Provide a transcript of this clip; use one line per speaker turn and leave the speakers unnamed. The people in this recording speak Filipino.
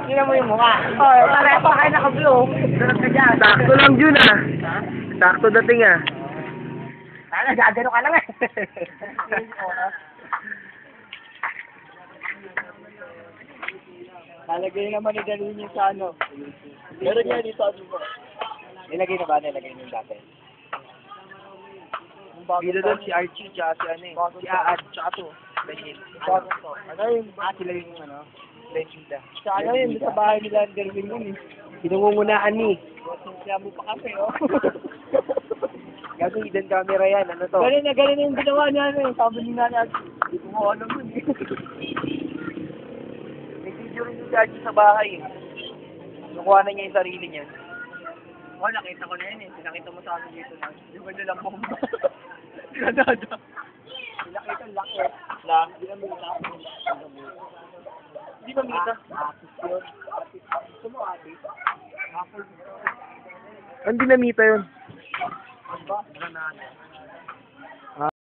Tingnan mo yung mukha. Oh, pareho pa kayo naka-blue. Sunod ka dyan.
Sakto lang, Jun, ah. Sakto dating, ah.
Sana, gagano ka lang eh.
Lalagay naman ni Dalini sa ano. Meron niya dito ano mo. Nilagay na ba? Nilagay niyo dati. Dito doon si Archie, tsaka si ano eh. Si Aad, tsaka to. Ano yun? Sila yung ano? Legenda. Tsaka ano yun? Sa bahay nila ang Derwin yun eh.
Pinungungunaan ni.
Kaya mo pa kasi oh.
Gago, hidden camera yan. Ano to?
Ganun na yung ginawa niya ano eh. Sabi ni Nani Archie. Hindi ko nga alam yun eh.
May video rin si Archie sa bahay, eh. Nakuha na niya yung sarili niya.
Oh, nakita ko na yun eh. Pinakita mo sa amin dito na. Yung ganda lang bomba. Pinakita laki eh. Hindi na mita. Hindi ba mita? Artist yun. Gusto mo artist?
Ang dinamita yun.
Ano ba?